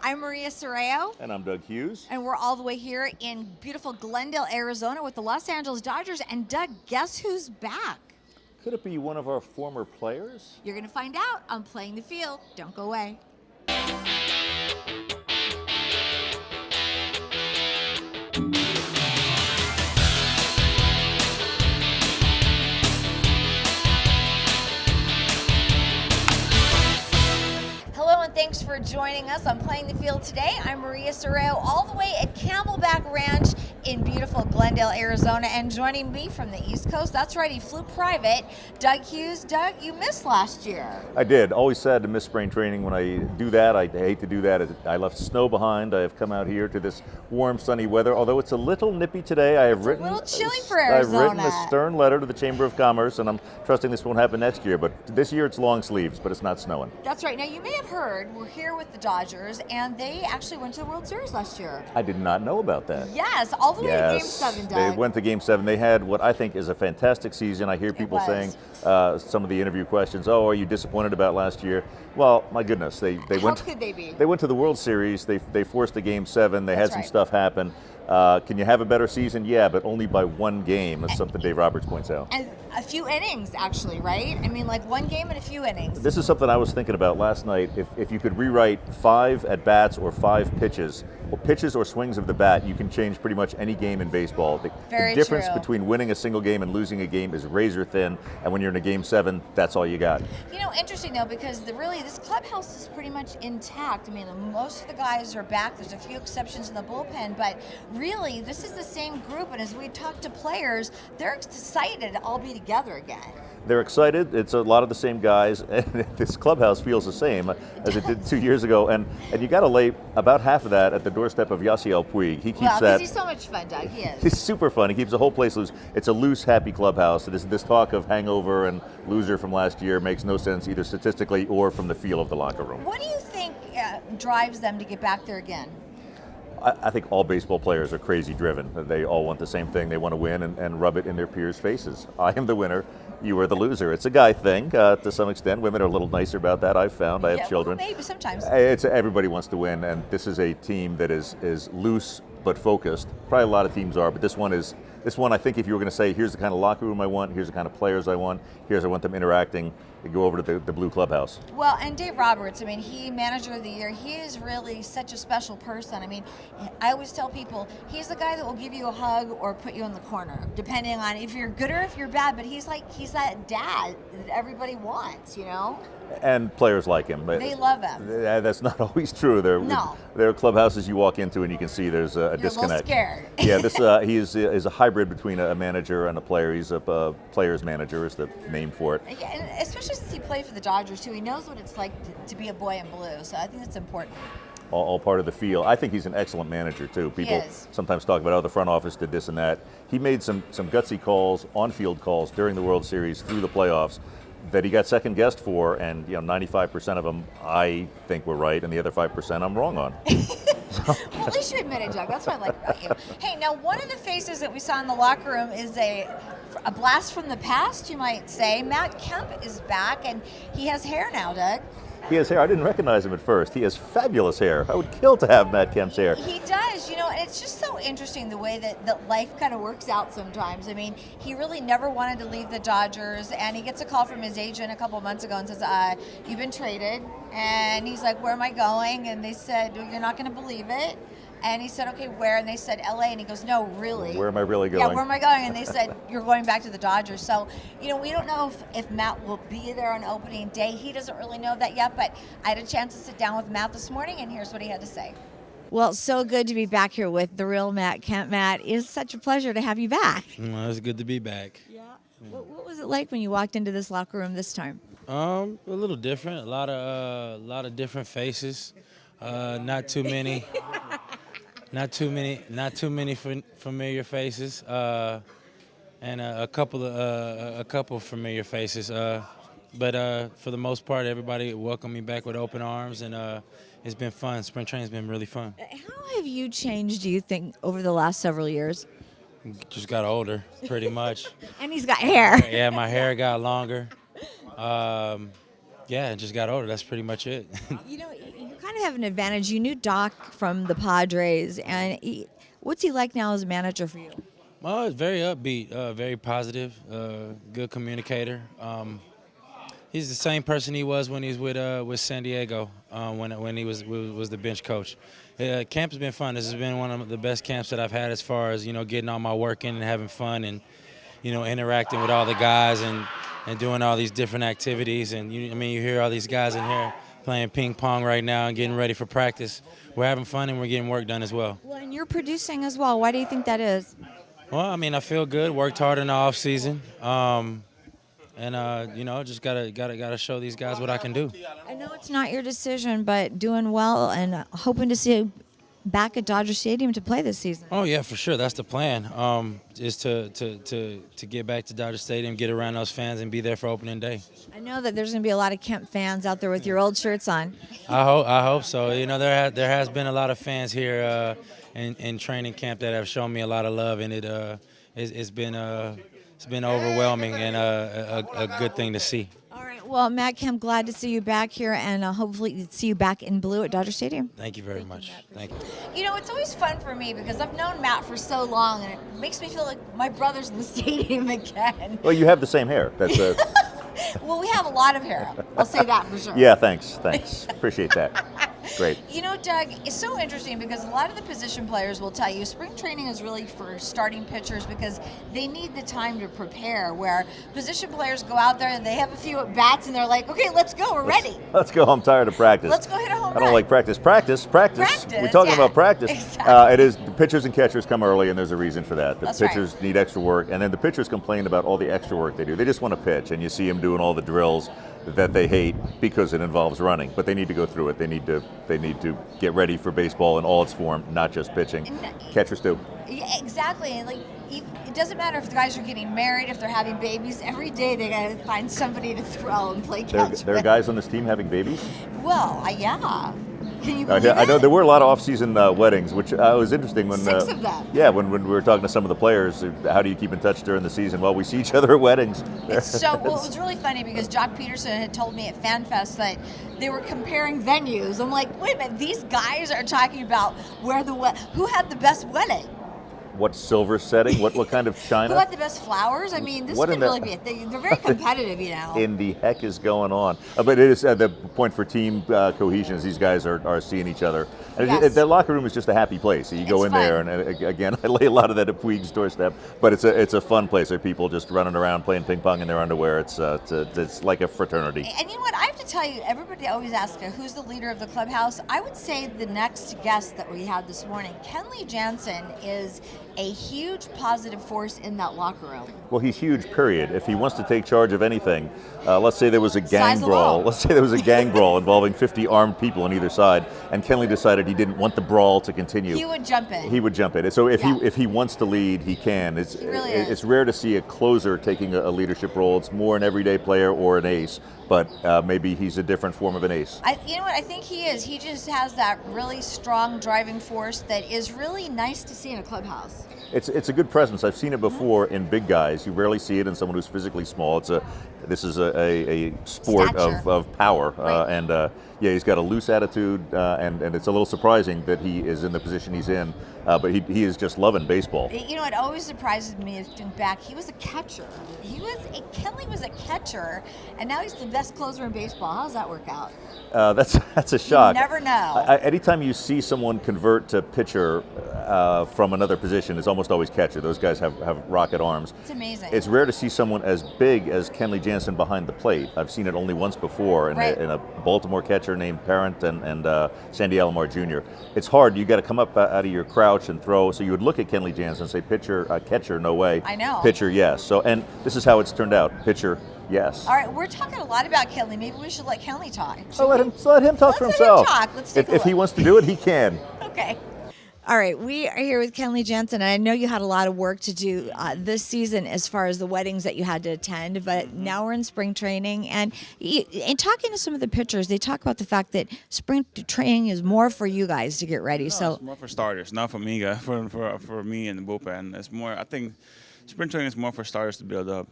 I'm Maria Serrao. And I'm Doug Hughes. And we're all the way here in beautiful Glendale, Arizona with the Los Angeles Dodgers. And Doug, guess who's back? Could it be one of our former players? You're going to find out on Playing the Field. Don't go away. Hello and thanks for joining us on Playing the Field today. I'm Maria Serrao, all the way at Camelback Ranch in beautiful Glendale, Arizona, and joining me from the East Coast, that's right, he flew private, Doug Hughes. Doug, you missed last year. I did. Always sad to miss spring training. When I do that, I hate to do that. I left snow behind. I have come out here to this warm, sunny weather. Although it's a little nippy today, I have written a little chilly for Arizona. I've written a stern letter to the Chamber of Commerce, and I'm trusting this won't happen next year. But this year it's long sleeves, but it's not snowing. That's right. Now you may have heard we're here with the Dodgers, and they actually went to the World Series last year. I did not know about that. Yes, all the way to Game 7. Doug. They went to Game 7. They had what I think is a fantastic season. I hear people saying some of the interview questions, oh, are you disappointed about last year? Well, my goodness, they went. How could they be? They went to the World Series. They forced a Game 7. They had some right. stuff happen. Can you have a better season? Yeah, but only by one game. That's something Dave Roberts points out. And a few innings, actually, right? I mean, like one game and a few innings. This is something I was thinking about last night. If you could rewrite 5 at-bats or 5 pitches, or pitches or swings of the bat, you can change pretty much any game in baseball. The difference between winning a single game and losing a game is razor thin, and when you're in a Game 7, that's all you got. You know, interesting though, because really this clubhouse is pretty much intact. I mean, most of the guys are back. There's a few exceptions in the bullpen, but really this is the same group, and as we talk to players, they're excited to all be together again. They're excited. It's a lot of the same guys, and this clubhouse feels the same as it did 2 years ago. And you got to lay about half of that at the doorstep of Yasiel Puig. He keeps that. He's so much fun, Doug. He is. He's super fun. He keeps the whole place loose. It's a loose, happy clubhouse. This talk of hangover and loser from last year makes no sense either statistically or from the feel of the locker room. What do you think drives them to get back there again? I think all baseball players are crazy driven. They all want the same thing. They want to win and rub it in their peers' faces. I am the winner. You are the loser. It's a guy thing to some extent. Women are a little nicer about that, I've found. I have children. Well, maybe sometimes. Everybody wants to win, and this is a team that is loose but focused. Probably a lot of teams are, but this one, I think if you were going to say, here's the kind of locker room I want, here's the kind of players I want, here's I want them interacting, they go over to the blue clubhouse. Well, and Dave Roberts, I mean, he manager of the year, he is really such a special person. I mean, I always tell people, he's the guy that will give you a hug or put you in the corner, depending on if you're good or if you're bad, but he's that dad that everybody wants, you know? And players like him. They love him. That's not always true. No. There are clubhouses you walk into and you can see there's a disconnect. You're a little scared. Yeah, he is a hybrid between a manager and a player. He's a player's manager is the name for it. Yeah, and especially since he played for the Dodgers too, he knows what it's like to be a boy in blue. So I think that's important. All part of the feel. I think he's an excellent manager too. People sometimes talk about, the front office did this and that. He made some gutsy calls, on-field calls during the World Series through the playoffs that he got second guessed for, and 95% of them I think were right, and the other 5% I'm wrong on. Well, at least you admit it, Doug. That's what I like about you. Hey, now one of the faces that we saw in the locker room is a blast from the past, you might say. Matt Kemp is back, and he has hair now, Doug. He has hair. I didn't recognize him at first. He has fabulous hair. I would kill to have Matt Kemp's hair. He does, and it's just so interesting the way that life kind of works out sometimes. I mean, he really never wanted to leave the Dodgers, and he gets a call from his agent a couple of months ago and says, you've been traded. And he's like, where am I going? And they said, you're not going to believe it. And he said, okay, where? And they said, LA. And he goes, no, really. Where am I really going? Yeah, where am I going? And they said, you're going back to the Dodgers. So, we don't know if Matt will be there on opening day. He doesn't really know that yet, but I had a chance to sit down with Matt this morning, and here's what he had to say. Well, so good to be back here with the real Matt Kemp. Matt, it's such a pleasure to have you back. Well, it's good to be back. Yeah. What was it like when you walked into this locker room this time? A little different. A lot of different faces. Not too many. Not too many familiar faces, and a couple familiar faces. But for the most part, everybody welcomed me back with open arms, and it's been fun. Spring training's been really fun. How have you changed, do you think, over the last several years? Just got older, pretty much. And he's got hair. Yeah, my hair got longer. Yeah, it just got older. That's pretty much it. You probably have an advantage. You knew Doc from the Padres, and what's he like now as a manager for you? Well, it's very upbeat, very positive, good communicator. He's the same person he was when he was with San Diego, when he was the bench coach. Camp's been fun. This has been one of the best camps that I've had as far as getting all my work in and having fun and interacting with all the guys and doing all these different activities. And you hear all these guys in here playing ping pong right now and getting ready for practice. We're having fun and we're getting work done as well. Well, and you're producing as well. Why do you think that is? Well, I feel good. Worked hard in the off season, and just gotta show these guys what I can do. I know it's not your decision, but doing well and hoping to see you back at Dodger Stadium to play this season. Oh yeah, for sure. That's the plan. Is to get back to Dodger Stadium, get around those fans, and be there for opening day. I know that there's going to be a lot of Kemp fans out there with your old shirts on. I hope so. There has been a lot of fans here in training camp that have shown me a lot of love, and it's been overwhelming and a good thing to see. All right. Well, Matt Kemp, glad to see you back here, and hopefully see you back in blue at Dodger Stadium. Thank you very much. Thank you. It's always fun for me because I've known Matt for so long, and it makes me feel like my brother's in the stadium again. Well, you have the same hair. That's Well, we have a lot of hair. I'll say that for sure. Yeah, thanks. Appreciate that. Great. Doug, it's so interesting because a lot of the position players will tell you spring training is really for starting pitchers because they need the time to prepare, where position players go out there and they have a few at-bats and they're like, okay, let's go, we're ready. Let's go. I'm tired of practice. Let's go hit a home run. I don't like practice. Practice. We're talking about practice. Exactly. It is. The pitchers and catchers come early, and there's a reason for that. The That's pitchers need extra work, and then the pitchers complain about all the extra work they do. They just want to pitch, and you see them doing all the drills that they hate because it involves running, but they need to go through it. They need to get ready for baseball in all its form, not just pitching. Catchers do. Yeah, exactly. And it doesn't matter if the guys are getting married, if they're having babies. Every day they got to find somebody to throw and play catch. There are guys on this team having babies? Well, yeah. Can you believe I know it? there were a lot of off-season weddings, which was interesting. When 6 of them. Yeah, when we were talking to some of the players, how do you keep in touch during the season? Well, we see each other at weddings. It was really funny because Jock Peterson had told me at FanFest that they were comparing venues. I'm like, wait a minute, these guys are talking about who had the best wedding. What silver setting? What kind of china? Who had the best flowers? This could really be a thing. They're very competitive, In the heck is going on? But it is the point for team cohesion is these guys are seeing each other. Yes. The locker room is just a happy place. You go in there, and again, I lay a lot of that at Puig's doorstep. But it's a fun place. There are people just running around playing ping pong in their underwear. It's like a fraternity. And you know what? I have to tell you, everybody always asks, who's the leader of the clubhouse? I would say the next guest that we had this morning, Kenley Jansen, is a huge positive force in that locker room. Well, he's huge, period. If he wants to take charge of anything, let's say there was a gang brawl. Let's say there was a gang brawl involving 50 armed people on either side, and Kenley decided he didn't want the brawl to continue. He would jump in. He would jump in. So if he wants to lead, he can. He really is. It's rare to see a closer taking a leadership role. It's more an everyday player or an ace, but maybe he's a different form of an ace. You know what? I think he is. He just has that really strong driving force that is really nice to see in a clubhouse. It's a good presence. I've seen it before in big guys. You rarely see it in someone who's physically small. This is a sport of power, right. He's got a loose attitude, and it's a little surprising that he is in the position he's in. But he is just loving baseball. It always surprises me to think back. He was a catcher. Kenley was a catcher, and now he's the best closer in baseball. How does that work out? That's a shock. You never know. Anytime you see someone convert to pitcher from another position, it's almost always catcher. Those guys have rocket arms. It's amazing. It's rare to see someone as big as Kenley Jansen behind the plate. I've seen it only once before in a Baltimore catcher named Parent and Sandy Alomar Jr. It's hard. You got to come up out of your crouch and throw. So you would look at Kenley Jansen and say, pitcher, catcher, no way. I know. Pitcher, yes. So, and this is how it's turned out. Pitcher, yes. All right, we're talking a lot about Kenley. Maybe we should let Kenley talk. Let him talk for himself. Let's take a look. If he wants to do it, he can. Okay. All right, we are here with Kenley Jansen, and I know you had a lot of work to do this season as far as the weddings that you had to attend, but now we're in spring training, and in talking to some of the pitchers, they talk about the fact that spring training is more for you guys to get ready. No, it's more for starters, not for me, guys. For me and the bullpen. It's more, I think, spring training is more for starters to build up.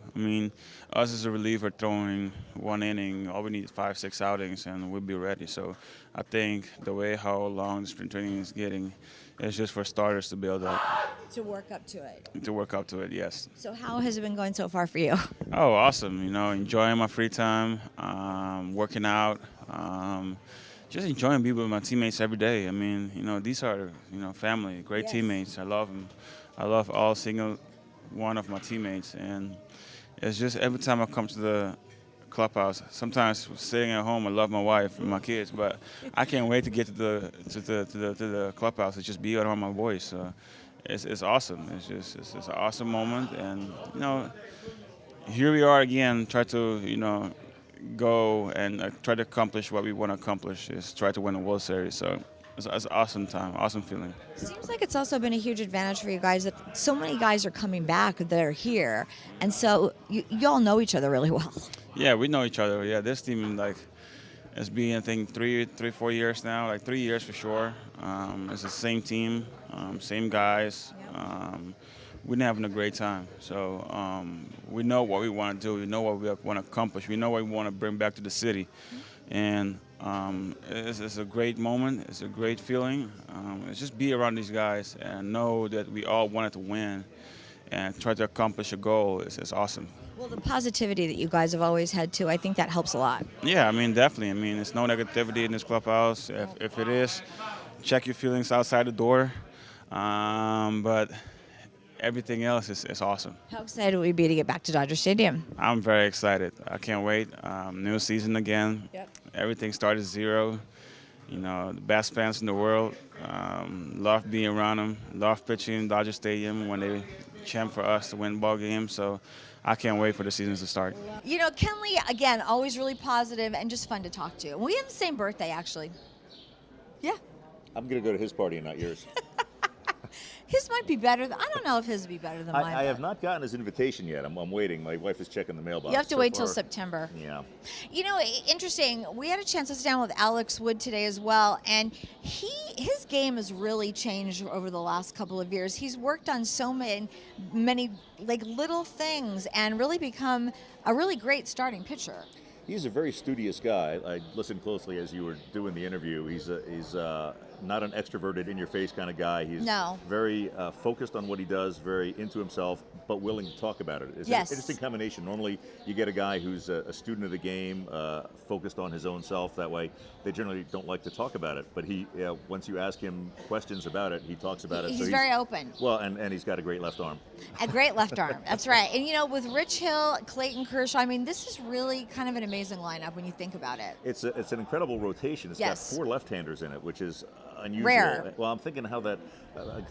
Us as a reliever throwing one inning, all we need is 5-6 outings, and we'll be ready. So I think the way how long the spring training is getting is just for starters to build up, To work up to it. to work up to it, yes. So how has it been going so far for you? Oh, awesome. Enjoying my free time, working out, just enjoying being with my teammates every day. I mean, these are, family, great Yes. teammates. I love them. I love all single one of my teammates. And it's just every time I come to the clubhouse, sometimes sitting at home, I love my wife and my kids, but I can't wait to get to the clubhouse and just be around my boys. So it's awesome. It's an awesome moment. And, here we are again, try to, go and try to accomplish what we want to accomplish, is try to win a World Series. So it's an awesome time, awesome feeling. Seems like it's also been a huge advantage for you guys that so many guys are coming back that are here, and so you all know each other really well. Yeah, we know each other. Yeah, this team it's been, I think, 4 years now, 3 years for sure. It's the same team, same guys. We're having a great time. So we know what we want to do. We know what we want to accomplish. We know what we want to bring back to the city. And it's a great moment. It's a great feeling. It's just be around these guys and know that we all wanted to win and try to accomplish a goal. It's awesome. Well, the positivity that you guys have always had too, I think that helps a lot. Yeah, I mean, definitely. I mean, there's no negativity in this clubhouse. If it is, check your feelings outside the door. But everything else is awesome. How excited will you be to get back to Dodger Stadium? I'm very excited. I can't wait. New season again. Yep. Everything started zero. The best fans in the world. Love being around them. Love pitching in Dodger Stadium when they champ for us to win ball games. So I can't wait for the season to start. Kenley, again, always really positive and just fun to talk to. We have the same birthday, actually. Yeah. I'm going to go to his party and not yours. His might be better. I don't know if his would be better than mine. I have not gotten his invitation yet. I'm waiting. My wife is checking the mailbox. You have to so wait till far. September. Yeah. Interesting. We had a chance to sit down with Alex Wood today as well, and his game has really changed over the last couple of years. He's worked on so many little things and really become a really great starting pitcher. He's a very studious guy. I listened closely as you were doing the interview. He's not an extroverted, in-your-face kind of guy. He's very focused on what he does, very into himself, but willing to talk about it. It's an interesting combination. Normally, you get a guy who's a student of the game, focused on his own self. That way, they generally don't like to talk about it. But once you ask him questions about it, he talks about it. He's very open. Well, and he's got a great left arm. A great left arm. That's right. And with Rich Hill, Clayton Kershaw, I mean, this is really kind of an amazing lineup when you think about it. It's an incredible rotation. It's got 4 left-handers in it, which is unusual. Rare. Well, I'm thinking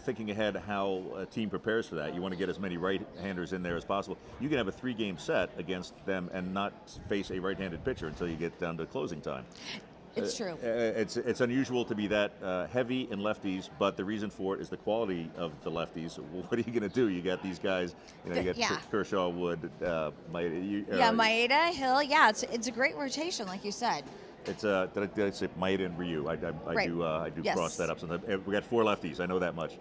thinking ahead how a team prepares for that. You want to get as many right-handers in there as possible. You can have a 3-game set against them and not face a right-handed pitcher until you get down to closing time. It's true. It's unusual to be that heavy in lefties, but the reason for it is the quality of the lefties. What are you going to do? You got these guys. You got Kershaw, Wood, Maeda. Maeda, Hill. Yeah, it's a great rotation, like you said. It's did I say Maeda and Ryu? I do cross that up. So we got 4 lefties. I know that much.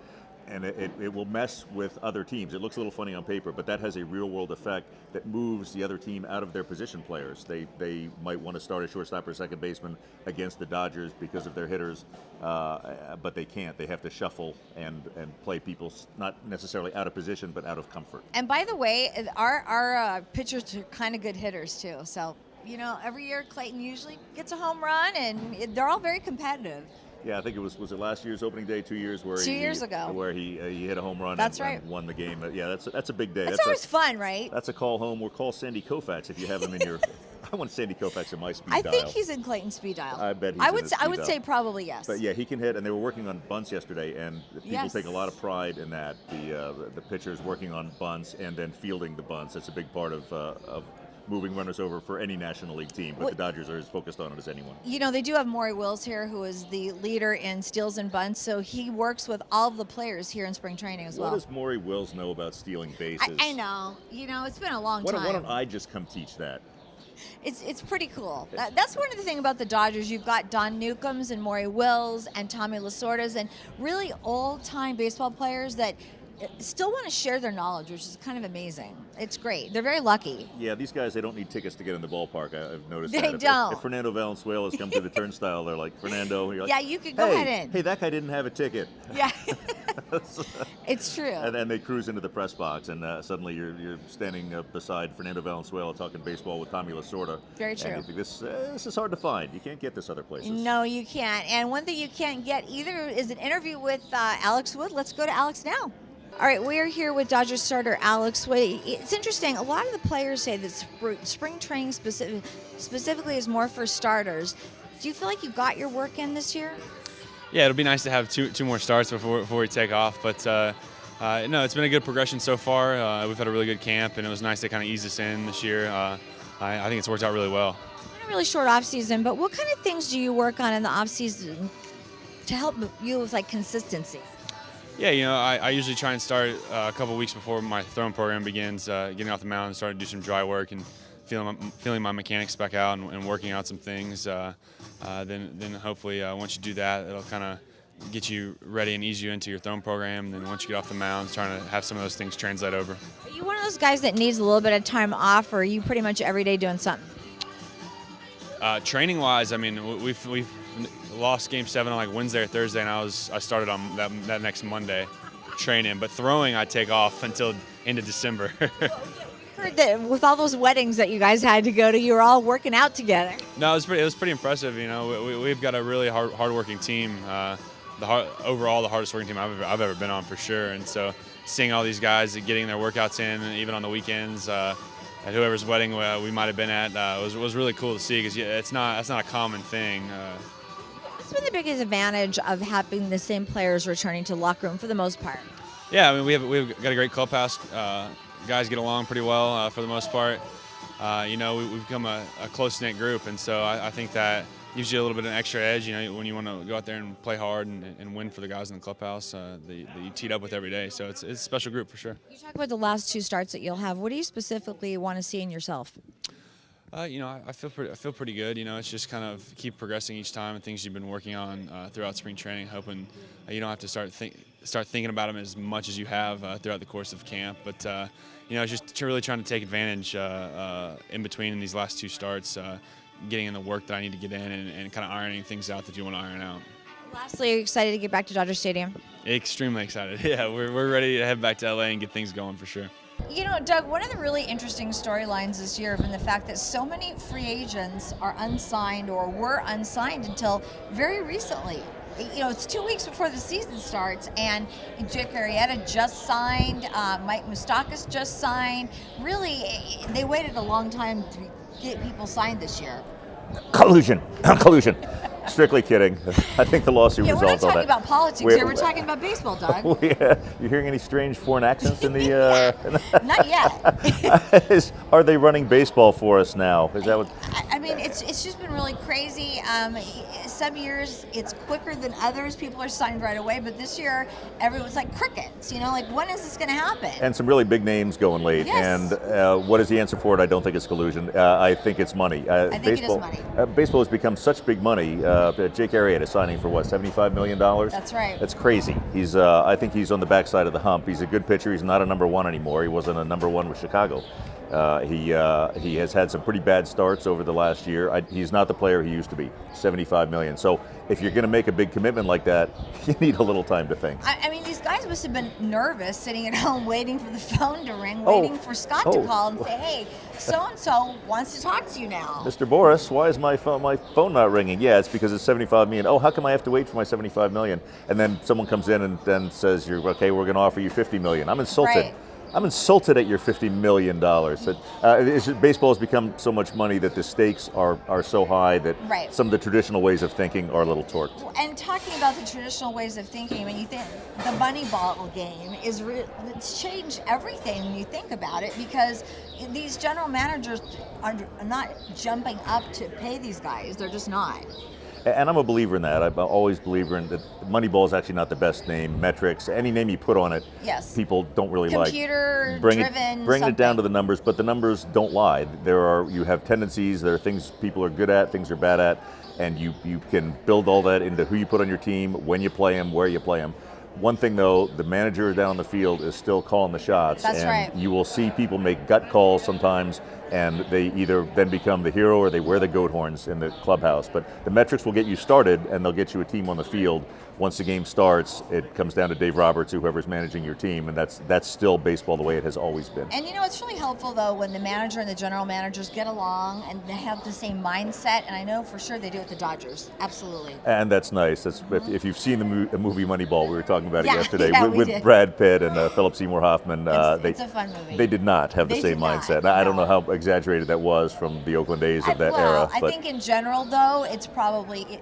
And it will mess with other teams. It looks a little funny on paper, but that has a real-world effect that moves the other team out of their position players. They might want to start a shortstop or second baseman against the Dodgers because of their hitters, but they can't. They have to shuffle and play people not necessarily out of position, but out of comfort. And by the way, our pitchers are kind of good hitters too. So, every year Clayton usually gets a home run, and they're all very competitive. Yeah, I think it was it last year's opening day, 2 years where 2 years ago, where he hit a home run and won the game. Yeah, that's a big day. That's always fun, right? That's a call home. Or call Sandy Koufax if you have him in your. I want Sandy Koufax in my speed dial. I think he's in Clayton's speed dial. I bet he's I would say probably yes. But yeah, he can hit, and they were working on bunts yesterday, and people take a lot of pride in that. The pitchers working on bunts and then fielding the bunts. That's a big part of moving runners over for any National League team, but the Dodgers are as focused on it as anyone. They do have Maury Wills here, who is the leader in steals and bunts, so he works with all of the players here in spring training as well. What does Maury Wills know about stealing bases? I know. It's been a long time. Why don't I just come teach that? It's pretty cool. That's one of the things about the Dodgers. You've got Don Newcombs and Maury Wills and Tommy Lasorda's and really old-time baseball players that still want to share their knowledge, which is kind of amazing. It's great. They're very lucky. Yeah, these guys, they don't need tickets to get in the ballpark. I've noticed They that. don't. If Fernando Valenzuela's come to the turnstile, they're like, Fernando, you're like, Yeah, you could go hey, ahead in. Hey, that guy didn't have a ticket. Yeah. It's true. And then they cruise into the press box, and suddenly you're standing beside Fernando Valenzuela talking baseball with Tommy Lasorda. Very true. And you think this is hard to find. You can't get this other places. No, you can't. And one thing you can't get either is an interview with Alex Wood. Let's go to Alex now. All right, we are here with Dodgers starter Alex Wood. It's interesting. A lot of the players say that spring training specifically is more for starters. Do you feel like you got your work in this year? Yeah, it'll be nice to have two more starts before we take off. But no, it's been a good progression so far. We've had a really good camp, and it was nice to kind of ease us in this year. I think it's worked out really well. It's been a really short off season, but what kind of things do you work on in the off season to help you with like consistency? Yeah, I usually try and start a couple weeks before my throwing program begins, getting off the mound and starting to do some dry work and feeling my mechanics back out and working out some things. Then hopefully once you do that, it'll kind of get you ready and ease you into your throwing program. And then once you get off the mound, trying to have some of those things translate over. Are you one of those guys that needs a little bit of time off, or are you pretty much every day doing something? Training-wise, I mean, we've lost Game 7 on like Wednesday or Thursday, and I started on that next Monday training. But throwing, I take off until end of December. Heard that with all those weddings that you guys had to go to, you were all working out together. No, it was pretty impressive. We've got a really hardworking team. Overall, the hardest working team I've ever been on for sure. And so, seeing all these guys getting their workouts in, and even on the weekends, at whoever's wedding we might have been at, was really cool to see because that's not a common thing. What's been the biggest advantage of having the same players returning to the locker room for the most part? Yeah, I mean we've got a great clubhouse. Guys get along pretty well for the most part. We've become a close-knit group, and so I think that gives you a little bit of an extra edge. When you want to go out there and play hard and win for the guys in the clubhouse that you teed up with every day. So it's a special group for sure. You talk about the last two starts that you'll have. What do you specifically want to see in yourself? I feel pretty good. It's just kind of keep progressing each time and things you've been working on throughout spring training. Hoping you don't have to start thinking about them as much as you have throughout the course of camp. But just really trying to take advantage in between in these last two starts, getting in the work that I need to get in, and kind of ironing things out that you want to iron out. Lastly, are you excited to get back to Dodger Stadium? Extremely excited. Yeah, we're ready to head back to LA and get things going for sure. Doug, one of the really interesting storylines this year has been the fact that so many free agents are unsigned or were unsigned until very recently. It's 2 weeks before the season starts, and Jake Arrieta just signed, Mike Moustakas just signed. Really, they waited a long time to get people signed this year. Collusion. Strictly kidding. I think the lawsuit resolved all that. We're not talking about politics here. We're talking about baseball, Doug. You hearing any strange foreign accents in the? Not yet. Are they running baseball for us now? Is that what? I mean, it's just been really crazy. Some years it's quicker than others. People are signed right away, but this year everyone's like crickets. When is this going to happen? And some really big names going late. Yes. And what is the answer for it? I don't think it's collusion. I think it's money. I think it is money. Baseball has become such big money. Jake Arrieta is signing for what, $75 million? That's right. That's crazy. He's. I think he's on the backside of the hump. He's a good pitcher. He's not a number one anymore. He wasn't a number one with Chicago. He has had some pretty bad starts over the last year. He's not the player he used to be. $75 million. So if you're going to make a big commitment like that, you need a little time to think. I mean, these guys must have been nervous sitting at home waiting for the phone to ring, waiting for Scott to call and say, hey, so-and-so wants to talk to you now. Mr. Boris, why is my phone not ringing? Yeah, it's because it's $75 million. Oh, how come I have to wait for my $75 million? And then someone comes in and then says, "You're okay, we're going to offer you $50 million. I'm insulted. Right. I'm insulted at your $50 million. Baseball has become so much money that the stakes are so high that some of the traditional ways of thinking are a little torqued. And talking about the traditional ways of thinking, when you think the Moneyball game it's changed everything when you think about it, because these general managers are not jumping up to pay these guys. They're just not. And I'm a believer in that. I'm always a believer in that. Moneyball is actually not the best name. Metrics, any name you put on it, people don't really like. Computer-driven. Bring it down to the numbers, but the numbers don't lie. You have tendencies. There are things people are good at, things are bad at, and you can build all that into who you put on your team, when you play them, where you play them. One thing though, the manager down on the field is still calling the shots. That's and right. You will see people make gut calls sometimes, and they either then become the hero or they wear the goat horns in the clubhouse. But the metrics will get you started, and they'll get you a team on the field. Once the game starts, it comes down to Dave Roberts, whoever's managing your team, and that's still baseball the way it has always been. And it's really helpful though when the manager and the general managers get along and they have the same mindset. And I know for sure they do at the Dodgers. Absolutely. And that's nice. That's if you've seen the movie Moneyball, we were talking about it yesterday yeah, with Brad Pitt and Philip Seymour Hoffman. It's a fun movie. They did not have the same mindset. I don't know how exaggerated that was from the Oakland days of that era. I think in general though, it's probably,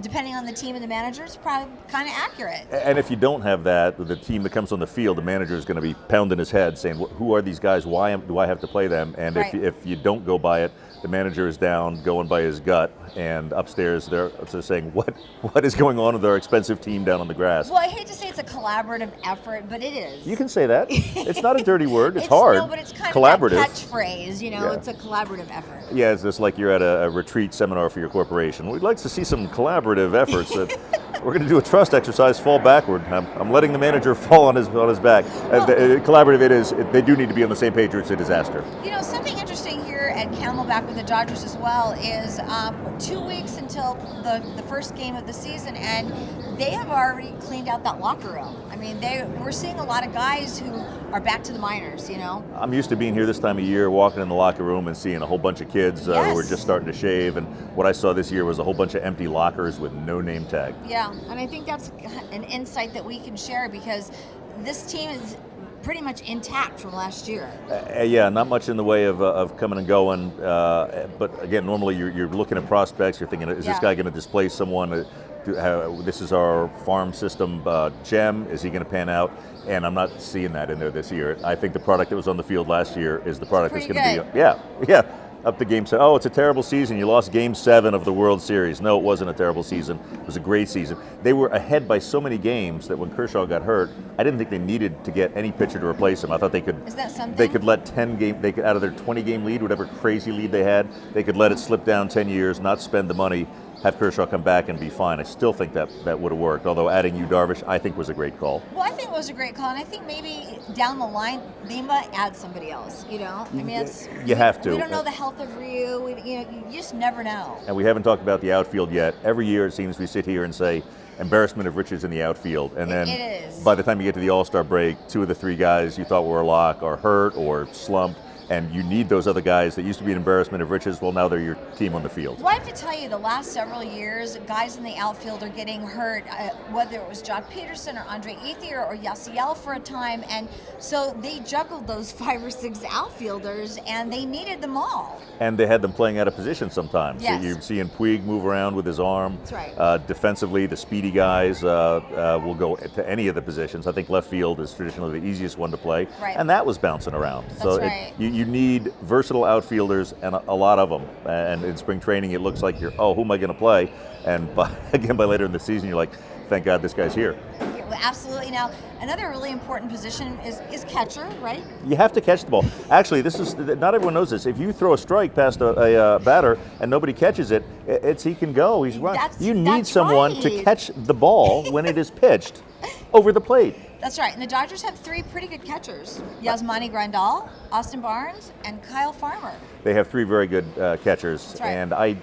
depending on the team and the manager, it's probably kind of accurate. And if you don't have that, the team that comes on the field, the manager is going to be pounding his head saying, who are these guys? Why do I have to play them? And if you don't go by it, the manager is down going by his gut, and upstairs they're saying, what is going on with our expensive team down on the grass? Well, I hate to say it's a collaborative effort, but it is. You can say that. It's not a dirty word. It's hard. No, but it's kind collaborative. of that catchphrase, It's a collaborative effort. Yeah, it's just like you're at a retreat seminar for your corporation. We'd like to see some collaborative efforts. We're going to do a trust exercise, fall backward. I'm letting the manager fall on his back. Collaborative it is. They do need to be on the same page or it's a disaster. Something interesting here at Camelback with the Dodgers as well is 2 weeks until the first game of the season, and they have already cleaned out that locker room. I mean, we're seeing a lot of guys who are back to the minors, I'm used to being here this time of year, walking in the locker room and seeing a whole bunch of kids who are just starting to shave, and what I saw this year was a whole bunch of empty lockers with no name tag. Yeah, and I think that's an insight that we can share because this team is pretty much intact from last year. Yeah, not much in the way of coming and going, but again, normally you're looking at prospects, you're thinking, is this guy going to displace someone? This is our farm system gem. Is he going to pan out? And I'm not seeing that in there this year. I think the product that was on the field last year is the product that's going to be. Yeah. Up to game 7. Oh, it's a terrible season. You lost game 7 of the World Series. No, it wasn't a terrible season. It was a great season. They were ahead by so many games that when Kershaw got hurt, I didn't think they needed to get any pitcher to replace him. I thought they could. Is that something? They could let 10 game. They could, out of their 20-game lead, whatever crazy lead they had, they could let it slip down 10 years, not spend the money, have Kershaw come back and be fine. I still think that would have worked. Although adding Yu Darvish, I think was a great call. Well, I think it was a great call, and I think maybe down the line they might add somebody else. I mean, you have to. We don't know the health of Ryu. You just never know. And we haven't talked about the outfield yet. Every year it seems we sit here and say embarrassment of riches in the outfield, and then it is. By the time you get to the All-Star break, 2 of the 3 guys you thought were a lock are hurt or slumped. And you need those other guys that used to be an embarrassment of riches. Well, now they're your team on the field. Well, I have to tell you, the last several years, guys in the outfield are getting hurt, whether it was Jock Peterson or Andre Ethier or Yasiel for a time. And so they juggled those 5 or 6 outfielders, and they needed them all. And they had them playing out of position sometimes. Yes. So you're seeing Puig move around with his arm. That's right. Defensively, the speedy guys will go to any of the positions. I think left field is traditionally the easiest one to play. Right. And that was bouncing around. That's so right. You need versatile outfielders, and a lot of them. And in spring training, it looks like who am I going to play? And by later in the season, you're like, thank God this guy's here. Yeah, absolutely. Now, another really important position is catcher, right? You have to catch the ball. Actually, not everyone knows this. If you throw a strike past a batter and nobody catches it, he can go. He's run. You need someone to catch the ball when it is pitched over the plate. That's right. And the Dodgers have 3 pretty good catchers: Yasmani Grandal, Austin Barnes, and Kyle Farmer. They have 3 very good catchers, That's right. and I'm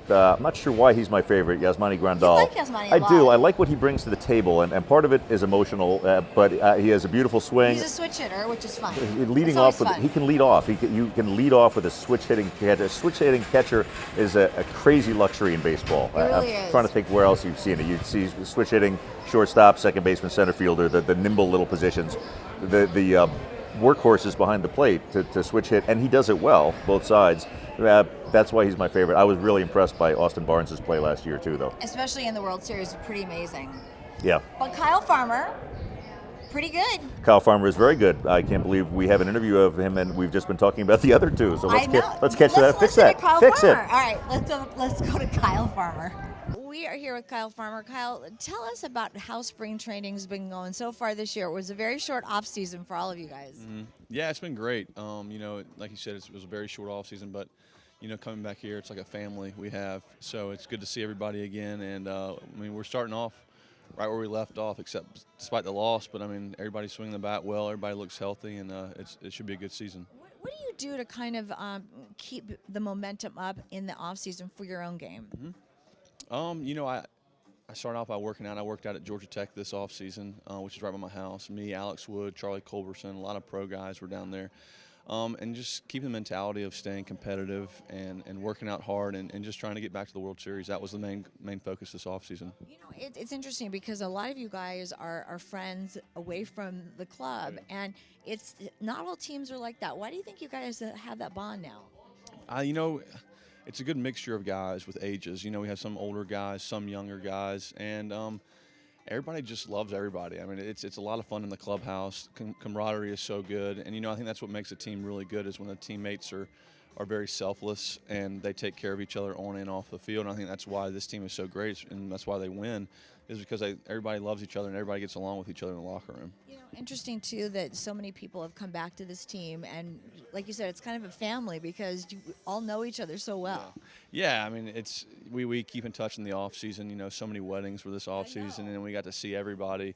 not sure why he's my favorite, Yasmani Grandal. You like Yasmani a lot. I do. I like what he brings to the table, and part of it is emotional, but he has a beautiful swing. He's a switch hitter, which is fun. Leading off he can lead off. You can lead off with a switch hitting catcher. A switch hitting catcher is a crazy luxury in baseball. It really I'm is. trying to think where else you've seen it. You'd see switch hitting shortstop, second baseman, center fielder, the nimble little positions. The workhorses behind the plate to switch hit, and he does it well, both sides. That's why he's my favorite. I was really impressed by Austin Barnes' play last year too, though. Especially in the World Series, pretty amazing. Yeah. But Kyle Farmer, pretty good. Kyle Farmer is very good. I can't believe we have an interview of him, and we've just been talking about the other 2. So let's catch that. Fix that. Fix it. All right, let's go to Kyle Farmer. We are here with Kyle Farmer. Kyle, tell us about how spring training's been going so far this year. It was a very short off season for all of you guys. Mm-hmm. Yeah, it's been great. Like you said, it was a very short off season, but coming back here, it's like a family we have. So it's good to see everybody again, and we're starting off right where we left off, except despite the loss. But I mean, everybody's swinging the bat well. Everybody looks healthy, and it should be a good season. What do you do to kind of keep the momentum up in the off season for your own game? You know, I started off by working out. I worked out at Georgia Tech this offseason, which is right by my house. Me, Alex Wood, Charlie Culberson, a lot of pro guys were down there. And just keeping the mentality of staying competitive and working out hard and just trying to get back to the World Series. That was the main focus this offseason. You know, it's interesting because a lot of you guys are friends away from the club, and it's not all teams are like that. Why do you think you guys have that bond now? You know, it's a good mixture of guys with ages. You know, we have some older guys, some younger guys, and everybody just loves everybody. I mean, it's a lot of fun in the clubhouse. Camaraderie is so good, and you know, I think that's what makes a team really good is when the teammates are very selfless and they take care of each other on and off the field. And I think that's why this team is so great, and that's why they win, is because everybody loves each other and everybody gets along with each other in the locker room. You know, interesting too that so many people have come back to this team, and like you said, it's kind of a family because you all know each other so well. Yeah, I mean, we keep in touch in the off season. You know, so many weddings were this off season, and we got to see everybody,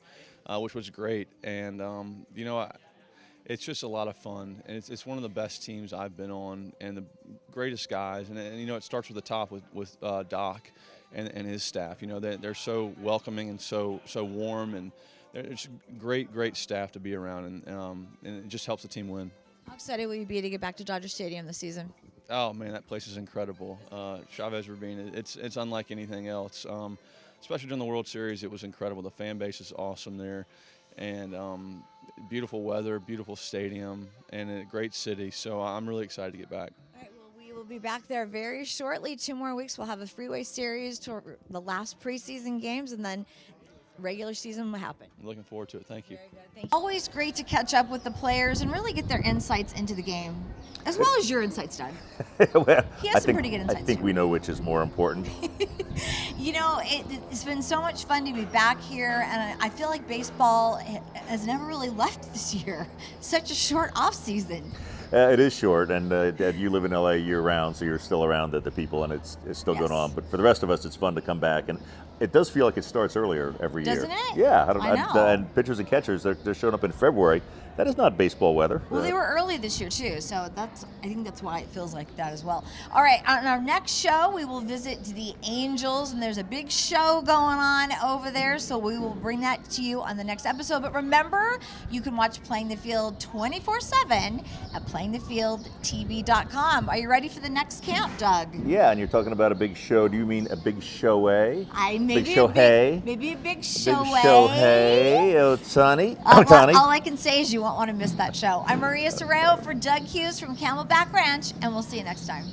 which was great. And you know, it's just a lot of fun, and it's one of the best teams I've been on, and the greatest guys. And you know, it starts with the top with Doc and his staff. You know, they're so welcoming and so warm, and it's great staff to be around, and it just helps the team win. How excited will you be to get back to Dodger Stadium this season? Oh man, that place is incredible. Chavez Ravine, it's unlike anything else. Especially during the World Series, it was incredible. The fan base is awesome there, and beautiful weather, beautiful stadium, and a great city. So I'm really excited to get back. All right, well, we will be back there very shortly. 2 more weeks, we'll have a freeway series to the last preseason games, and then regular season will happen. I'm looking forward to it. Thank you. Very good. Thank you. Always great to catch up with the players and really get their insights into the game, as well as your insights, Doug. Well, He has some pretty good insights. I think we know which is more important. You know, it's been so much fun to be back here, and I feel like baseball has never really left this year. Such a short off season. It is short, and you live in LA year-round, so you're still around the people, and it's still going on. But for the rest of us, it's fun to come back, and it does feel like it starts earlier every year. Doesn't it? Yeah, I know. And pitchers and catchers, they're showing up in February. That is not baseball weather. Well, they were early this year too, so I think that's why it feels like that as well. All right, on our next show, we will visit the Angels, and there's a big show going on over there, so we will bring that to you on the next episode. But remember, you can watch Playing the Field 24/7 at playingthefieldtv.com. Are you ready for the next camp, Doug? Yeah, and you're talking about a big show. Do you mean a big show, eh? Maybe show, hey? Maybe a big show, Big show, hey, Otani. All I can say is you won't want to miss that show. I'm Maria Serrao for Doug Hughes from Camelback Ranch, and we'll see you next time.